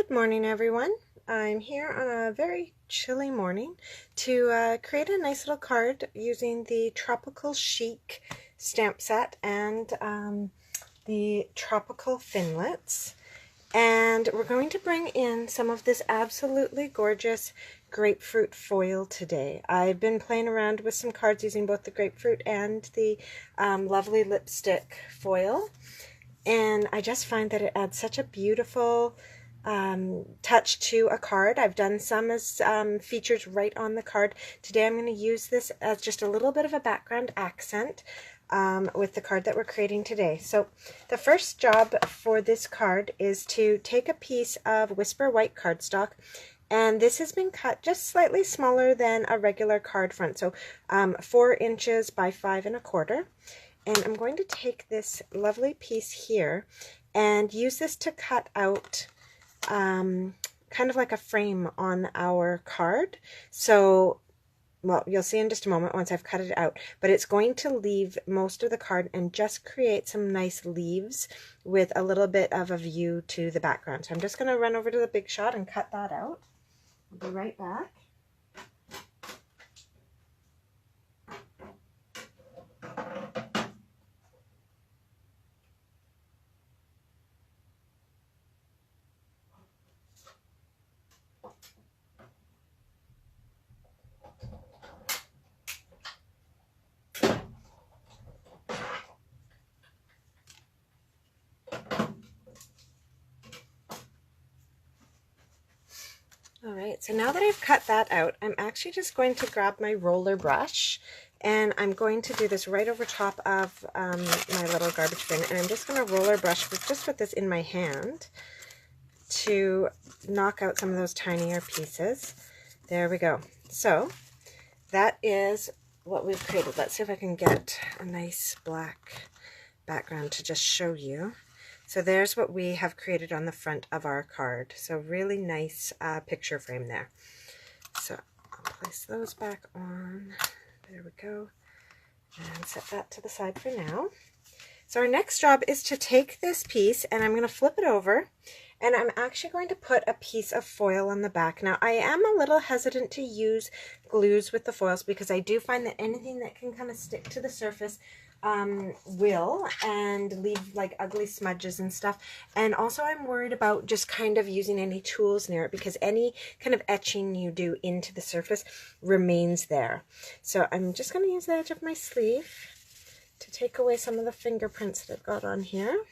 Good morning, everyone. I'm here on a very chilly morning to create a nice little card using the Tropical Chic stamp set and the Tropical Finlets. And we're going to bring in some of this absolutely gorgeous grapefruit foil today. I've been playing around with some cards using both the grapefruit and the lovely lipstick foil. And I just find that it adds such a beautiful touch to a card. I've done some as features right on the card. Today I'm going to use this as just a little bit of a background accent with the card that we're creating today. So the first job for this card is to take a piece of Whisper White cardstock, and this has been cut just slightly smaller than a regular card front, so 4 inches by 5 1/4. And I'm going to take this lovely piece here and use this to cut out kind of like a frame on our card. So, well, you'll see in just a moment once I've cut it out, but it's going to leave most of the card and just create some nice leaves with a little bit of a view to the background. So I'm just going to run over to the Big Shot and cut that out. I'll be right back. Alright, so now that I've cut that out, I'm actually just going to grab my roller brush, and I'm going to do this right over top of my little garbage bin, and I'm just going to roller brush just with this in my hand to knock out some of those tinier pieces. There we go. So that is what we've created. Let's see if I can get a nice black background to just show you. So there's what we have created on the front of our card. So really nice picture frame there. So I'll place those back on. There we go. And set that to the side for now. So our next job is to take this piece, and I'm going to flip it over, and I'm actually going to put a piece of foil on the back. Now, I am a little hesitant to use glues with the foils because I do find that anything that can kind of stick to the surface will and leave like ugly smudges and stuff. And also I'm worried about just kind of using any tools near it because any kind of etching you do into the surface remains there. So I'm just going to use the edge of my sleeve to take away some of the fingerprints that I've got on here.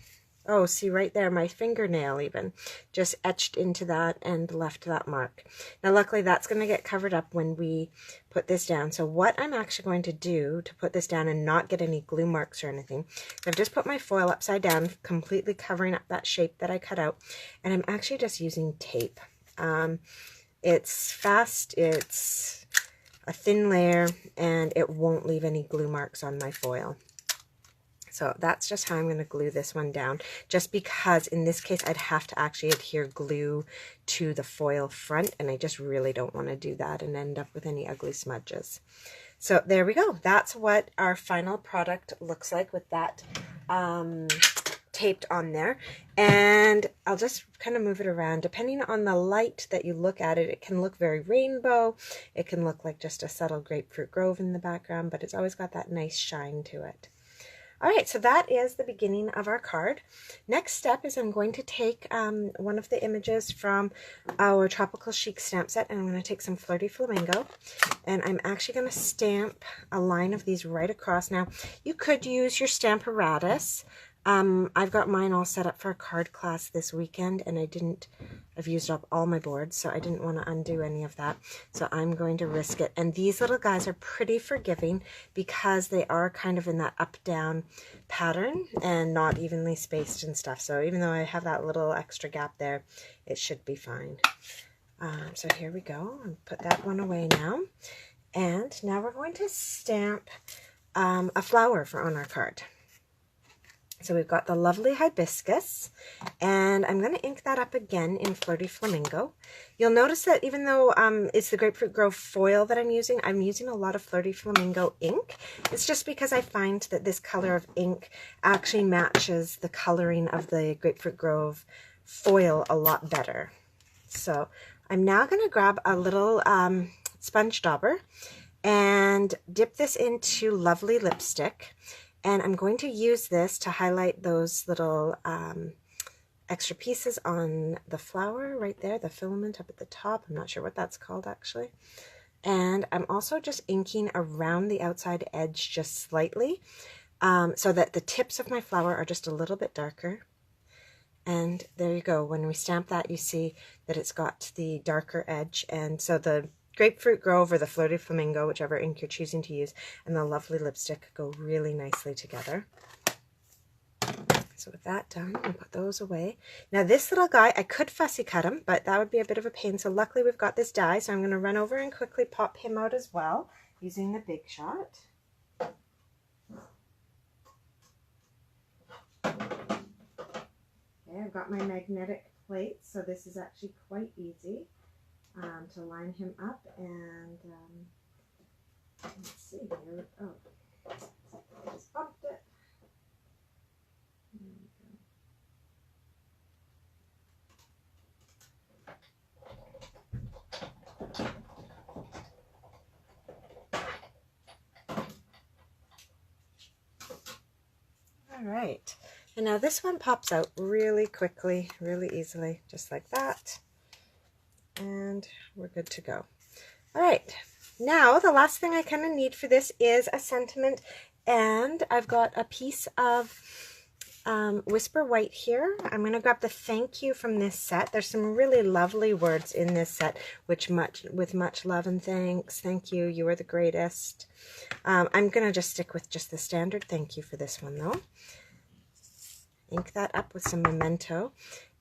Oh, see right there, my fingernail even just etched into that and left that mark. Now, luckily, that's going to get covered up when we put this down. So what I'm actually going to do to put this down and not get any glue marks or anything, I've just put my foil upside down, completely covering up that shape that I cut out, and I'm actually just using tape. It's fast, it's a thin layer, and it won't leave any glue marks on my foil. So that's just how I'm going to glue this one down, just because in this case I'd have to actually adhere glue to the foil front, and I just really don't want to do that and end up with any ugly smudges. So there we go. That's what our final product looks like with that taped on there. And I'll just kind of move it around. Depending on the light that you look at it, it can look very rainbow. It can look like just a subtle grapefruit grove in the background, but it's always got that nice shine to it. Alright, so that is the beginning of our card. Next step is I'm going to take one of the images from our Tropical Chic stamp set, and I'm going to take some Flirty Flamingo, and I'm actually going to stamp a line of these right across. Now, you could use your Stamparatus. I've got mine all set up for a card class this weekend, and I've used up all my boards, so I didn't want to undo any of that. So I'm going to risk it. And these little guys are pretty forgiving because they are kind of in that up-down pattern and not evenly spaced and stuff. So even though I have that little extra gap there, it should be fine. So here we go. I'll put that one away now. And now we're going to stamp a flower on our card. So we've got the lovely hibiscus, and I'm going to ink that up again in Flirty Flamingo. You'll notice that even though it's the Grapefruit Grove foil that I'm using a lot of Flirty Flamingo ink. It's just because I find that this color of ink actually matches the coloring of the Grapefruit Grove foil a lot better. So I'm now going to grab a little sponge dauber and dip this into Lovely lipstick. And I'm going to use this to highlight those little extra pieces on the flower right there, the filament up at the top. I'm not sure what that's called actually. And I'm also just inking around the outside edge just slightly so that the tips of my flower are just a little bit darker. And there you go. When we stamp that, you see that it's got the darker edge. And so the Grapefruit Grove or the Flirty Flamingo, whichever ink you're choosing to use, and the Lovely lipstick go really nicely together. So with that done, I'll put those away. Now this little guy, I could fussy cut him, but that would be a bit of a pain. So luckily we've got this die, so I'm going to run over and quickly pop him out as well using the Big Shot. Okay, I've got my magnetic plate, so this is actually quite easy to line him up. And let's see here. Oh, I just bumped it. All right, and now this one pops out really quickly, really easily, just like that. And we're good to go. All right, now the last thing I kind of need for this is a sentiment, and I've got a piece of Whisper White here. I'm going to grab the thank you from this set. There's some really lovely words in this set, with much love and thanks. Thank you, you are the greatest. I'm going to just stick with just the standard thank you for this one though. Ink that up with some Memento,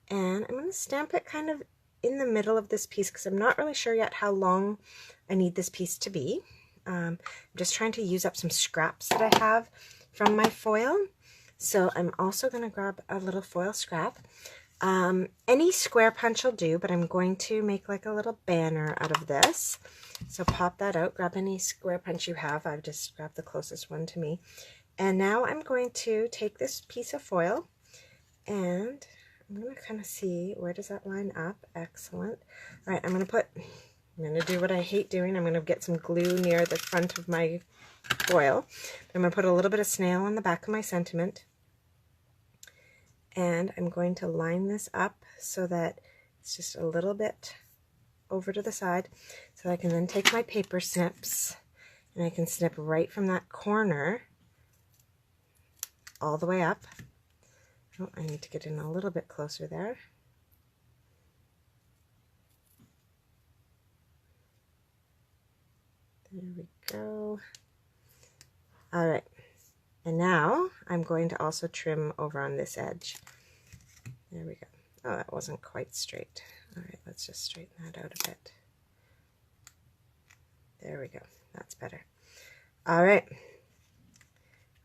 and I'm going to stamp it kind of in the middle of this piece because I'm not really sure yet how long I need this piece to be. I'm just trying to use up some scraps that I have from my foil. So I'm also going to grab a little foil scrap. Any square punch will do, but I'm going to make like a little banner out of this. So pop that out, grab any square punch you have. I've just grabbed the closest one to me. And now I'm going to take this piece of foil and I'm going to kind of see, where does that line up? Excellent. All right, I'm going to do what I hate doing. I'm going to get some glue near the front of my foil. I'm going to put a little bit of snail on the back of my sentiment. And I'm going to line this up so that it's just a little bit over to the side, so I can then take my paper snips and I can snip right from that corner all the way up. Oh, I need to get in a little bit closer there. There we go. All right. And now I'm going to also trim over on this edge. There we go. Oh, that wasn't quite straight. All right, let's just straighten that out a bit. There we go. That's better. All right.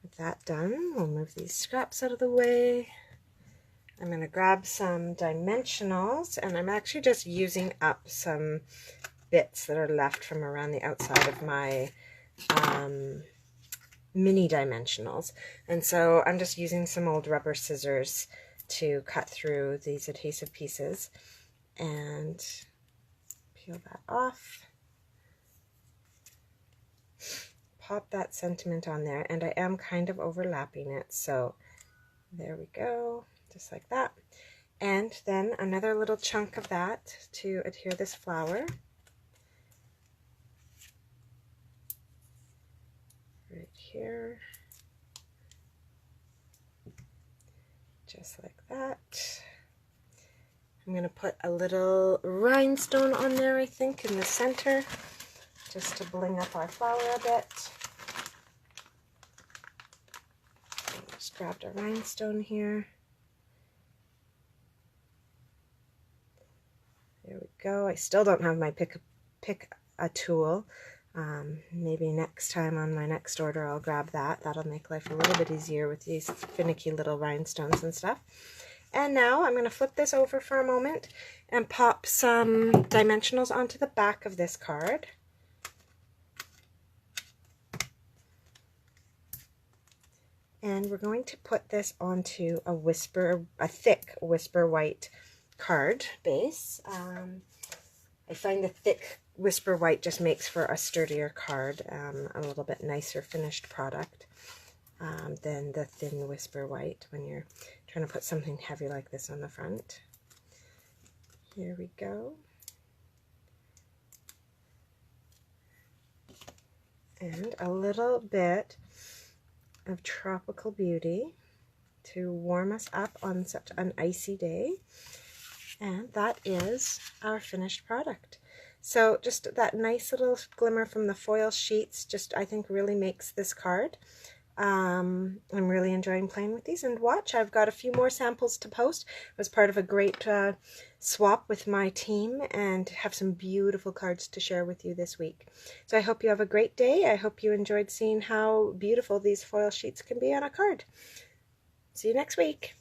With that done, we'll move these scraps out of the way. I'm going to grab some dimensionals, and I'm actually just using up some bits that are left from around the outside of my mini dimensionals. And so I'm just using some old rubber scissors to cut through these adhesive pieces and peel that off. Pop that sentiment on there, and I am kind of overlapping it, so there we go, just like that. And then another little chunk of that to adhere this flower. Right here. Just like that. I'm going to put a little rhinestone on there, I think, in the center, just to bling up our flower a bit. Just grabbed a rhinestone here. There we go. I still don't have my pick a tool. Maybe next time on my next order I'll grab that. That'll make life a little bit easier with these finicky little rhinestones and stuff. And now I'm going to flip this over for a moment and pop some dimensionals onto the back of this card. And we're going to put this onto a thick Whisper White card base. I find the thick Whisper White just makes for a sturdier card, a little bit nicer finished product than the thin Whisper White when you're trying to put something heavy like this on the front. Here we go. And a little bit of Tropical Beauty to warm us up on such an icy day. And that is our finished product. So just that nice little glimmer from the foil sheets just, I think, really makes this card. I'm really enjoying playing with these. And watch, I've got a few more samples to post. It was part of a great swap with my team, and have some beautiful cards to share with you this week. So I hope you have a great day. I hope you enjoyed seeing how beautiful these foil sheets can be on a card. See you next week.